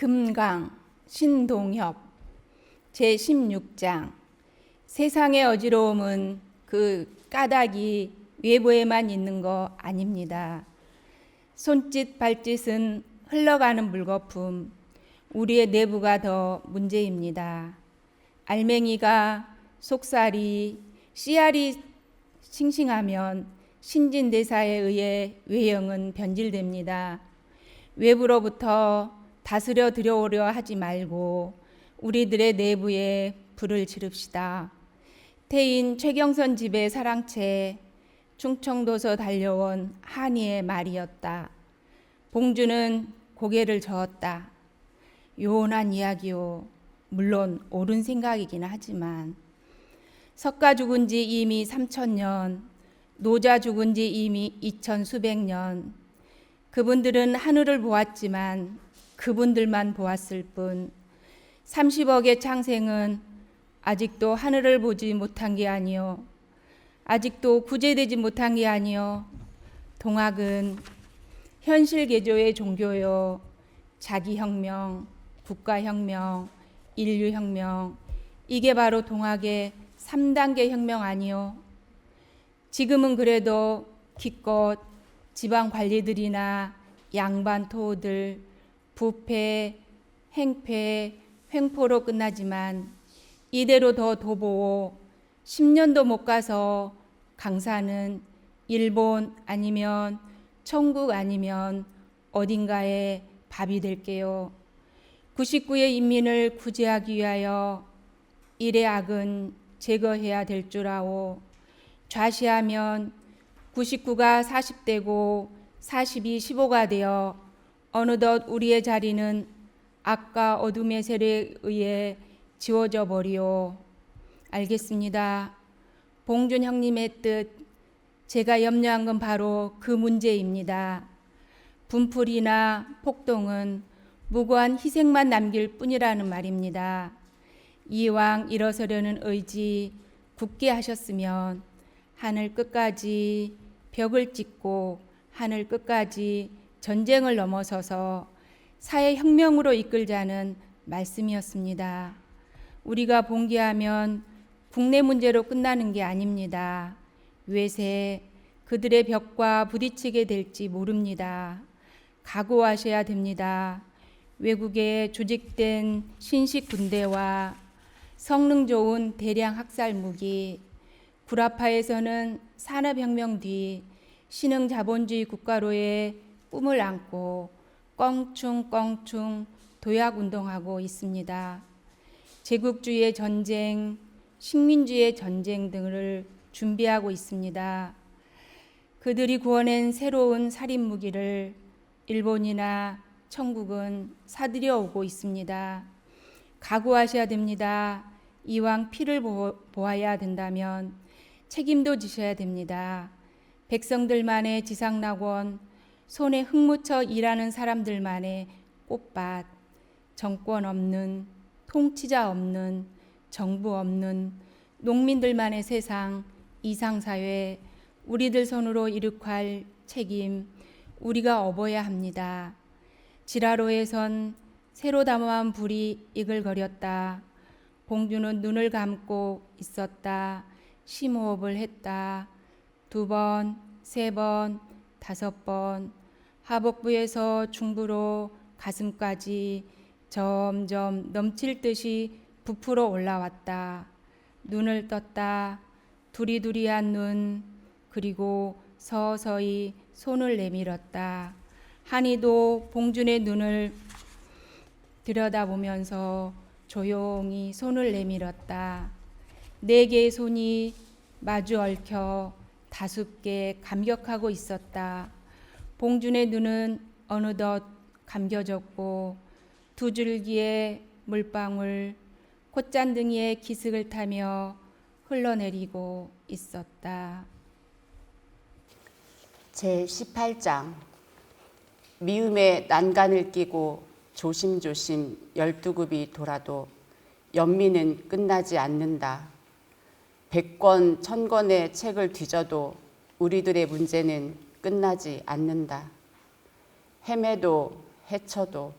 금강 신동협 제16장. 세상의 어지러움은 그 까닭이 외부에만 있는 거 아닙니다. 손짓 발짓은 흘러가는 물거품, 우리의 내부가 더 문제입니다. 알맹이가 속살이 씨알이 싱싱하면 신진대사에 의해 외형은 변질됩니다. 외부로부터 다스려 들여오려 하지 말고 우리들의 내부에 불을 지릅시다. 태인 최경선 집의 사랑채, 충청도서 달려온 한이의 말이었다. 봉주는 고개를 저었다. 요원한 이야기요. 물론 옳은 생각이긴 하지만 석가 죽은 지 이미 3000년, 노자 죽은 지 이미 2000수백년. 그분들은 하늘을 보았지만 그분들만 보았을 뿐 30억의 창생은 아직도 하늘을 보지 못한 게 아니요, 아직도 구제되지 못한 게 아니요, 동학은 현실 개조의 종교요, 자기혁명, 국가혁명, 인류혁명, 이게 바로 동학의 3단계 혁명 아니요. 지금은 그래도 기껏 지방 관리들이나 양반 토호들 부패, 행패, 횡포로 끝나지만 이대로 더 도보고 10년도 못 가서 강사는 일본 아니면 천국 아니면 어딘가에 밥이 될게요. 99의 인민을 구제하기 위하여 일의 악은 제거해야 될 줄 아오. 좌시하면 99가 40되고 40이 15가 되어 어느덧 우리의 자리는 악과 어둠의 세력에 의해 지워져 버리오. 알겠습니다. 봉준 형님의 뜻, 제가 염려한 건 바로 그 문제입니다. 분풀이나 폭동은 무고한 희생만 남길 뿐이라는 말입니다. 이왕 일어서려는 의지 굳게 하셨으면 하늘 끝까지 벽을 찍고 하늘 끝까지 전쟁을 넘어서서 사회혁명으로 이끌자는 말씀이었습니다. 우리가 봉기하면 국내 문제로 끝나는 게 아닙니다. 외세 그들의 벽과 부딪히게 될지 모릅니다. 각오하셔야 됩니다. 외국에 조직된 신식 군대와 성능 좋은 대량 학살 무기, 구라파에서는 산업혁명 뒤 신흥 자본주의 국가로의 꿈을 안고 껑충껑충 도약운동하고 있습니다. 제국주의의 전쟁, 식민주의의 전쟁 등을 준비하고 있습니다. 그들이 구워낸 새로운 살인무기를 일본이나 천국은 사들여 오고 있습니다. 각오하셔야 됩니다. 이왕 피를 보아야 된다면 책임도 지셔야 됩니다. 백성들만의 지상낙원, 손에 흙 묻혀 일하는 사람들만의 꽃밭, 정권 없는, 통치자 없는, 정부 없는 농민들만의 세상, 이상사회, 우리들 손으로 이룩할 책임, 우리가 업어야 합니다. 지라로에선 새로 담아한 불이 이글거렸다. 봉주는 눈을 감고 있었다. 심호흡을 했다. 2번, 3번, 5번, 하복부에서 중부로 가슴까지 점점 넘칠 듯이 부풀어 올라왔다. 눈을 떴다. 두리두리한 눈, 그리고 서서히 손을 내밀었다. 한이도 봉준의 눈을 들여다보면서 조용히 손을 내밀었다. 4개의 손이 마주 얽혀 다숲게 감격하고 있었다. 봉준의 눈은 어느덧 감겨졌고 2 줄기의 물방울 콧잔등이의 기슭을 타며 흘러내리고 있었다. 제18장. 미움의 난간을 끼고 조심조심 12급이 돌아도 연민은 끝나지 않는다. 100권, 1000권의 책을 뒤져도 우리들의 문제는 끝나지 않는다. 헤매도 헤쳐도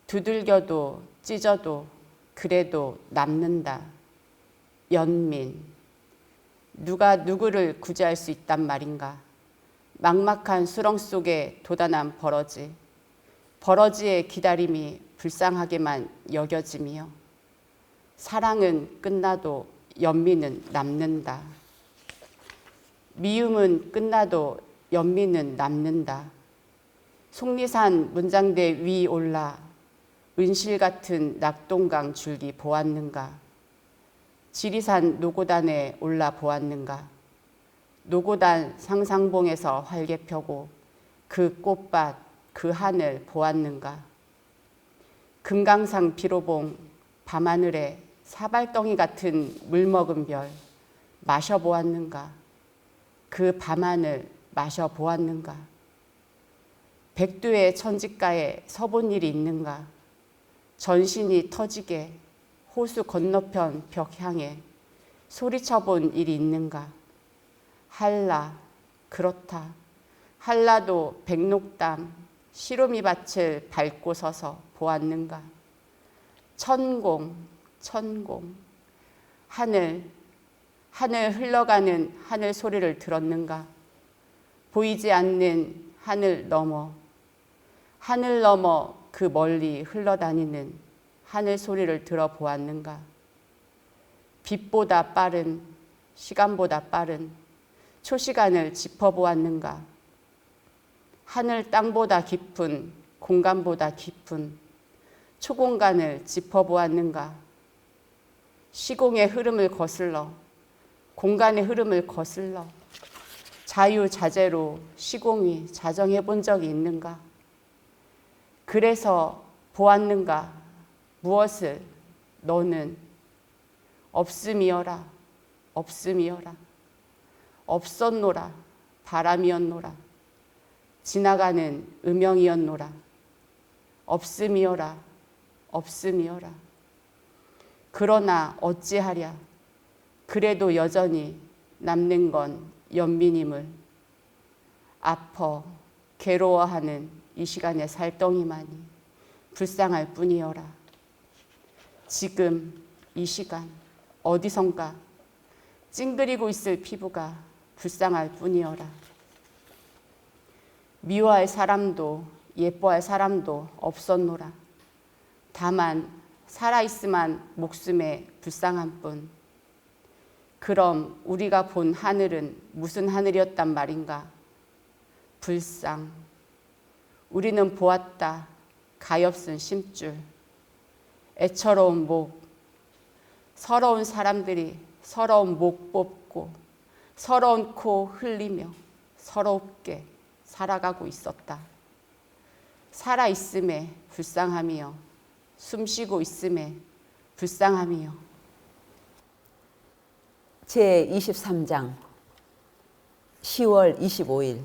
두들겨도 찢어도 그래도 남는다. 연민. 누가 누구를 구제할 수 있단 말인가. 막막한 수렁 속에 도단한 버러지. 버러지의 기다림이 불쌍하게만 여겨지며 사랑은 끝나도 연민은 남는다. 미움은 끝나도 연민은 남는다. 속리산 문장대 위 올라 은실 같은 낙동강 줄기 보았는가. 지리산 노고단에 올라 보았는가. 노고단 상상봉에서 활개 펴고 그 꽃밭 그 하늘 보았는가. 금강산 비로봉 밤하늘에 사발덩이 같은 물먹은 별 마셔보았는가. 그 밤하늘 마셔보았는가. 백두의 천지가에 서본 일이 있는가. 전신이 터지게 호수 건너편 벽 향해 소리쳐본 일이 있는가. 한라 그렇다. 한라도 백록담 시로미밭을 밟고 서서 보았는가. 천공 하늘 흘러가는 하늘 소리를 들었는가. 보이지 않는 하늘 넘어 그 멀리 흘러다니는 하늘 소리를 들어보았는가. 빛보다 빠른 시간보다 빠른 초시간을 짚어보았는가. 하늘 땅보다 깊은 공간보다 깊은 초공간을 짚어보았는가. 시공의 흐름을 거슬러 공간의 흐름을 거슬러 자유자재로 시공이 자정해 본 적이 있는가. 그래서 보았는가. 무엇을 너는 없음이여라 없었노라 바람이었노라 지나가는 음영이었노라 없음이여라 그러나 어찌하랴. 그래도 여전히 남는 건 연민임을. 아퍼 괴로워하는 이 시간의 살덩이만이 불쌍할 뿐이여라. 지금 이 시간 어디선가 찡그리고 있을 피부가 불쌍할 뿐이여라. 미워할 사람도 예뻐할 사람도 없었노라. 다만 살아있음한 목숨에 불쌍한 뿐. 그럼 우리가 본 하늘은 무슨 하늘이었단 말인가. 불쌍. 우리는 보았다. 가엾은 심줄. 애처로운 목. 서러운 사람들이 서러운 목 뽑고 서러운 코 흘리며 서럽게 살아가고 있었다. 살아있음에 불쌍하며 숨쉬고 있음에 불쌍하며. 제23장 10월 25일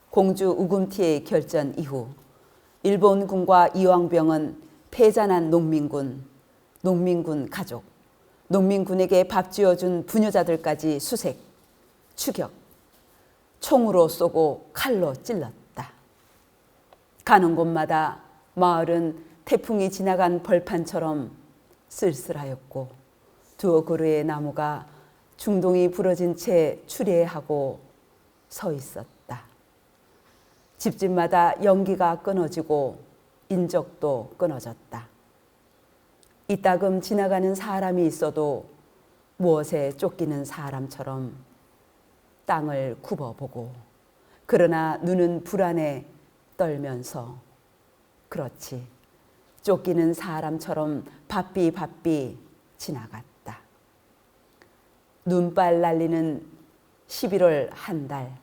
공주 우금티의 결전 이후 일본군과 이왕병은 패잔한 농민군 가족, 농민군에게 밥 지어준 부녀자들까지 수색, 추격, 총으로 쏘고 칼로 찔렀다. 가는 곳마다 마을은 태풍이 지나간 벌판처럼 쓸쓸하였고 두어 그루의 나무가 중동이 부러진 채 추례하고 서 있었다. 집집마다 연기가 끊어지고 인적도 끊어졌다. 이따금 지나가는 사람이 있어도 무엇에 쫓기는 사람처럼 땅을 굽어보고 그러나 눈은 불안에 떨면서 그렇지 쫓기는 사람처럼 바삐 지나갔다. 눈발 날리는 11월 한 달,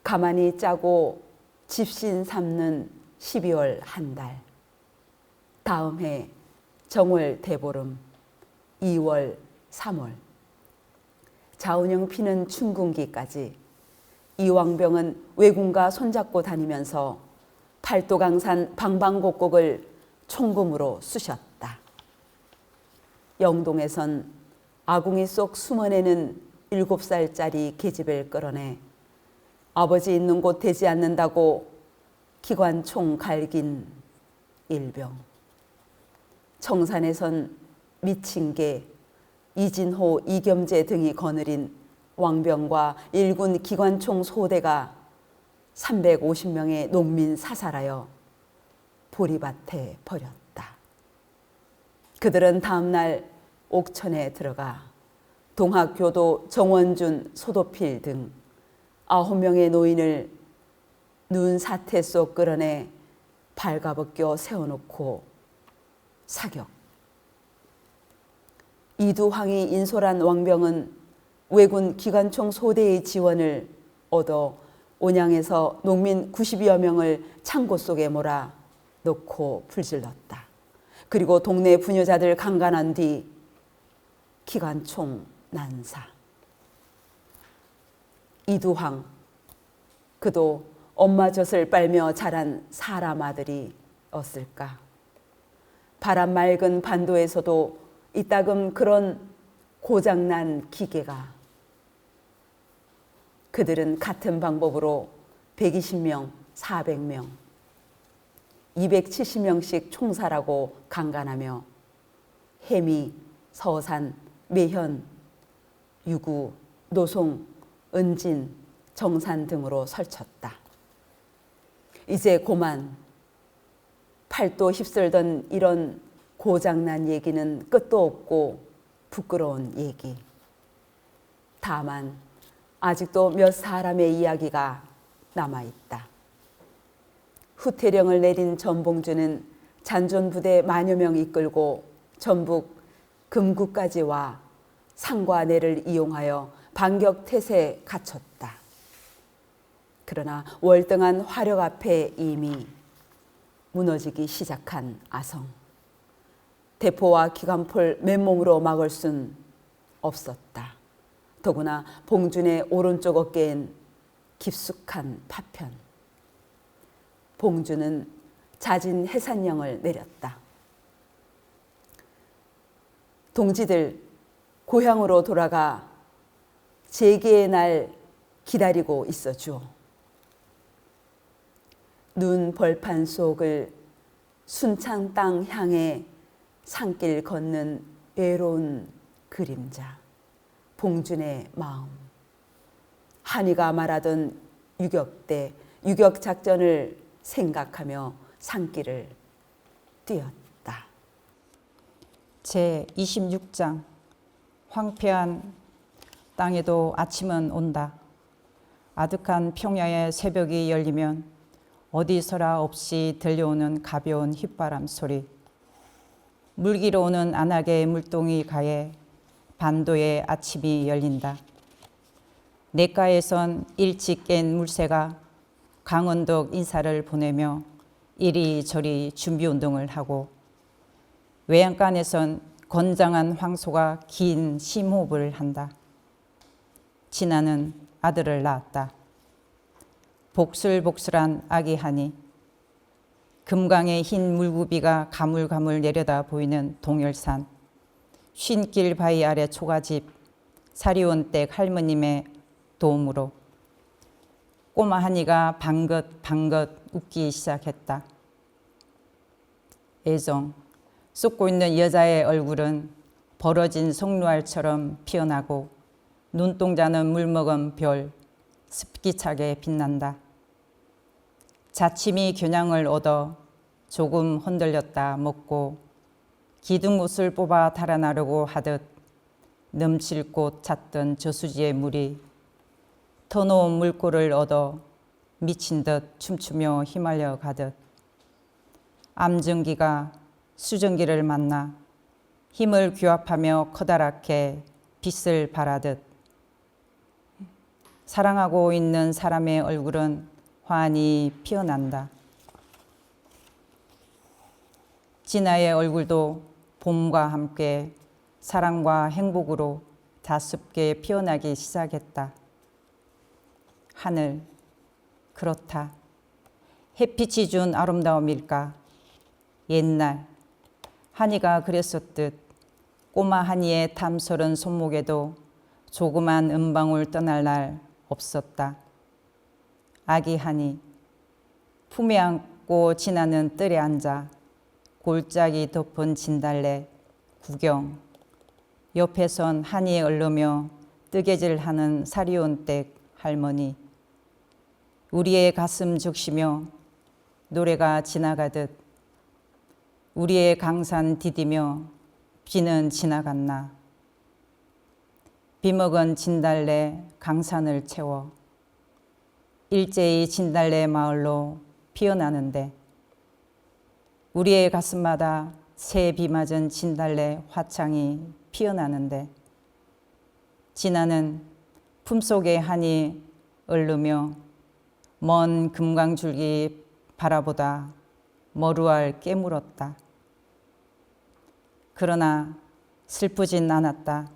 가만히 짜고 집신 삼는 12월 한 달, 다음 해 정월 대보름 2월 3월, 자운형 피는 춘궁기까지 이왕병은 왜군과 손잡고 다니면서 팔도강산 방방곡곡을 총금으로 쑤셨다. 영동에선 아궁이 속 숨어내는 7살짜리 계집을 끌어내 아버지 있는 곳 되지 않는다고 기관총 갈긴 일병. 청산에선 미친개, 이진호, 이겸재 등이 거느린 왕병과 일군 기관총 소대가 350명의 농민 사살하여 보리밭에 버렸다. 그들은 다음날 옥천에 들어가 동학교도 정원준, 소도필 등 9명의 노인을 눈 사태 속 끌어내 발가벗겨 세워놓고 사격. 이두황이 인솔한 왕병은 왜군 기관총 소대의 지원을 얻어 온양에서 농민 90여 명을 창고 속에 몰아 넣고 불질렀다. 그리고 동네 부녀자들 강간한 뒤 기관총 난사. 이두황, 그도 엄마 젖을 빨며 자란 사람 아들이었을까. 바람 맑은 반도에서도 이따금 그런 고장난 기계가. 그들은 같은 방법으로 120명, 400명, 270명씩 총살하고 강간하며 해미, 서산, 매현, 유구, 노송, 은진, 정산 등으로 설쳤다. 이제 고만 팔도 휩쓸던 이런 고장난 얘기는 끝도 없고 부끄러운 얘기. 다만 아직도 몇 사람의 이야기가 남아있다. 후퇴령을 내린 전봉주는 잔존부대 만여 명 이끌고 전북 금구까지 와 상과 내를 이용하여 반격태세에 갇혔다. 그러나 월등한 화력 앞에 이미 무너지기 시작한 아성. 대포와 기관폴 맨몸으로 막을 순 없었다. 더구나 봉준의 오른쪽 어깨엔 깊숙한 파편. 봉준은 자진 해산령을 내렸다. 동지들, 고향으로 돌아가 재개의 날 기다리고 있어 주오. 눈 벌판 속을 순창 땅 향해 산길 걷는 외로운 그림자. 봉준의 마음. 한이가 말하던 유격대, 유격작전을 생각하며 산길을 뛰었다. 제26장 황폐한 땅에도 아침은 온다. 아득한 평야의 새벽이 열리면 어디서라 없이 들려오는 가벼운 휘바람 소리. 물기로 오는 안악의 물동이 가에 반도의 아침이 열린다. 냇가에선 일찍 깬 물새가 강원덕 인사를 보내며 이리저리 준비운동을 하고 외양간에선 건장한 황소가 긴 심호흡을 한다. 진아는 아들을 낳았다. 복슬복슬한 아기 하니 금강의 흰 물구비가 가물가물 내려다 보이는 동열산, 쉰길 바위 아래 초가집, 사리온댁 할머님의 도움으로 꼬마 한이가 방긋방긋 웃기 시작했다. 애정, 쏟고 있는 여자의 얼굴은 벌어진 송루알처럼 피어나고 눈동자는 물먹은 별, 습기차게 빛난다. 자침이 겨냥을 얻어 조금 흔들렸다 먹고 기둥옷을 뽑아 달아나려고 하듯 넘칠 곳 찼던 저수지의 물이 터놓은 물꼬를 얻어 미친 듯 춤추며 휘말려 가듯 암증기가 수증기를 만나 힘을 규합하며 커다랗게 빛을 발하듯 사랑하고 있는 사람의 얼굴은 환히 피어난다. 진아의 얼굴도 봄과 함께 사랑과 행복으로 다습게 피어나기 시작했다. 하늘, 그렇다. 햇빛이 준 아름다움일까? 옛날 한이가 그랬었듯 꼬마 한이의 탐스런 손목에도 조그만 은방울 떠날 날 없었다. 아기 한이 품에 안고 진아는 뜰에 앉아 골짜기 덮은 진달래 구경, 옆에선 한이 얼르며 뜨개질하는 사리온댁 할머니, 우리의 가슴 적시며 노래가 지나가듯 우리의 강산 디디며 비는 지나갔나. 비 먹은 진달래 강산을 채워 일제히 진달래 마을로 피어나는데 우리의 가슴마다 새 비 맞은 진달래 화창이 피어나는데 진아는 품속에 한이 얼르며 먼 금강줄기 바라보다 머루알 깨물었다. 그러나 슬프진 않았다.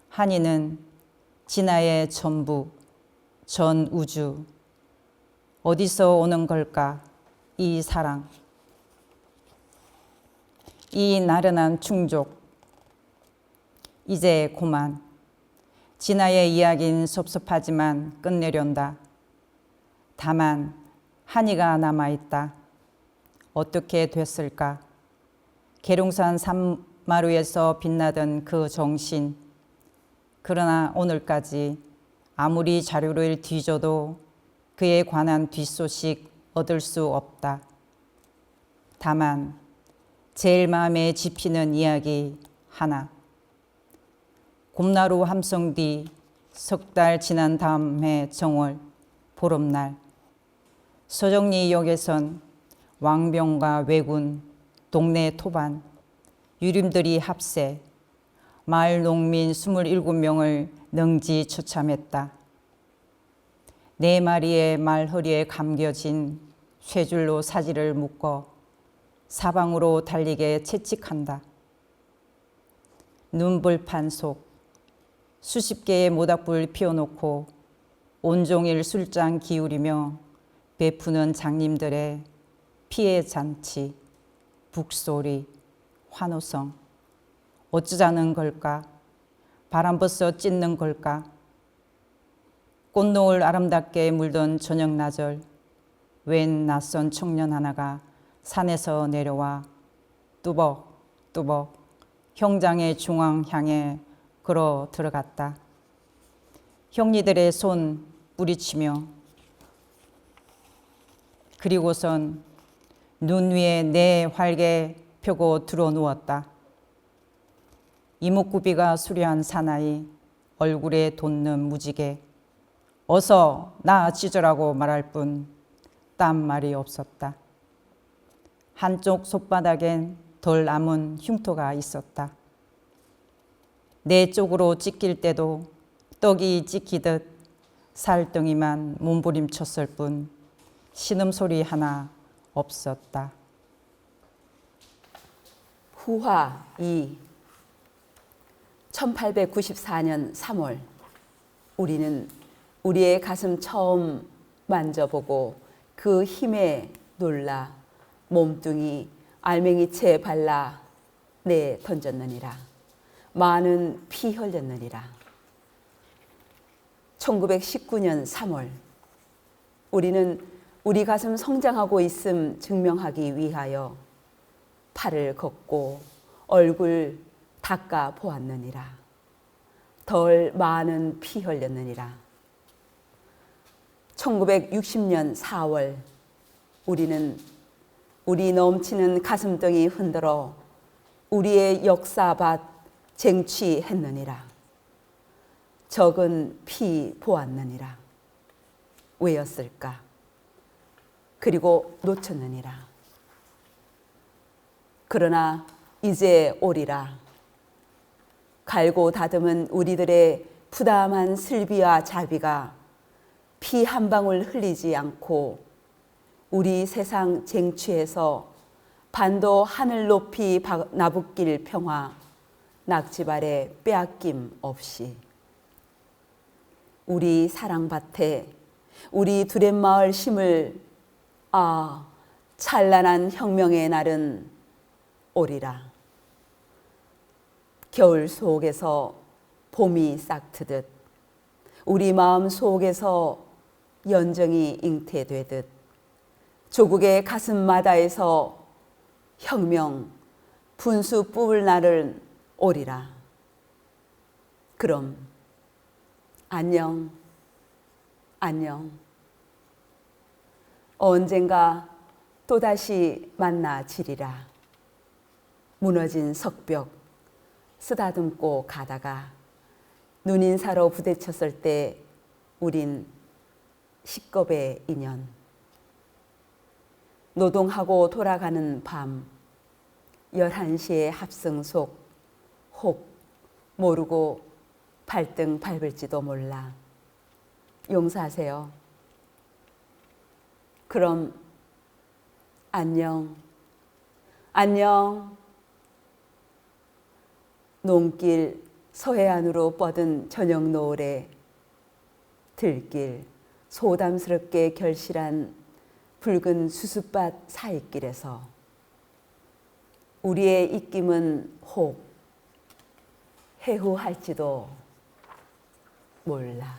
한이는 진아의 전부, 전 우주, 어디서 오는 걸까? 이 사랑, 이 나른한 충족. 이제 그만. 진아의 이야기는 섭섭하지만 끝내련다. 다만 한이가 남아있다. 어떻게 됐을까? 계룡산 산마루에서 빛나던 그 정신. 그러나 오늘까지 아무리 자료를 뒤져도 그에 관한 뒷소식 얻을 수 없다. 다만 제일 마음에 집히는 이야기 하나. 곰나루 함성 뒤 석 달 지난 다음 해 정월 보름날 서정리역에선 왕병과 왜군, 동네 토반, 유림들이 합세, 마을 농민 27명을 능지 처참했다. 4마리의 말 허리에 감겨진 쇠줄로 사지를 묶어 사방으로 달리게 채찍한다. 눈불판 속 수십 개의 모닥불 피워놓고 온종일 술잔 기울이며 베푸는 장님들의 피해 잔치, 북소리, 환호성. 어쩌자는 걸까? 바람벗어 찢는 걸까? 꽃노을 아름답게 물던 저녁 나절, 웬 낯선 청년 하나가 산에서 내려와 뚜벅뚜벅 형장의 중앙 향해 걸어 들어갔다. 형리들의 손 뿌리치며 그리고선 눈 위에 내 활개 펴고 들어 누웠다. 이목구비가 수려한 사나이, 얼굴에 돋는 무지개, 어서 나 찢으라고 말할 뿐 딴 말이 없었다. 한쪽 손바닥엔 덜 남은 흉터가 있었다. 내 쪽으로 찢길 때도 떡이 찢기듯 살덩이만 몸부림쳤을 뿐 신음소리 하나 없었다. 후화 2. 1894년 3월 우리는 우리의 가슴 처음 만져보고 그 힘에 놀라 몸뚱이 알맹이채 발라 내 던졌느니라. 많은 피 흘렸느니라. 1919년 3월 우리는 우리 가슴 성장하고 있음 증명하기 위하여 팔을 걷고 얼굴 닦아 보았느니라. 덜 많은 피 흘렸느니라. 1960년 4월 우리는 우리 넘치는 가슴덩이 흔들어 우리의 역사밭 쟁취했느니라. 적은 피 보았느니라. 왜였을까? 그리고 놓쳤느니라. 그러나 이제 오리라. 갈고 다듬은 우리들의 부담한 슬비와 자비가 피 한 방울 흘리지 않고 우리 세상 쟁취에서 반도 하늘 높이 나붓길 평화 낙지발에 빼앗김 없이 우리 사랑밭에 우리 두렛마을 심을 찬란한 혁명의 날은 오리라. 겨울 속에서 봄이 싹트듯 우리 마음 속에서 연정이 잉태되듯 조국의 가슴마다에서 혁명 분수 뽑을 날은 오리라. 그럼 안녕, 안녕. 언젠가 또다시 만나지리라. 무너진 석벽 쓰다듬고 가다가 눈인사로 부대쳤을 때 우린 식겁의 인연. 노동하고 돌아가는 밤 11시의 합성 속 혹 모르고 발등 밟을지도 몰라. 용서하세요. 그럼 안녕, 안녕. 농길 서해안으로 뻗은 저녁 노을에 들길 소담스럽게 결실한 붉은 수숫밭 사이길에서 우리의 입김은 혹 해후할지도 몰라.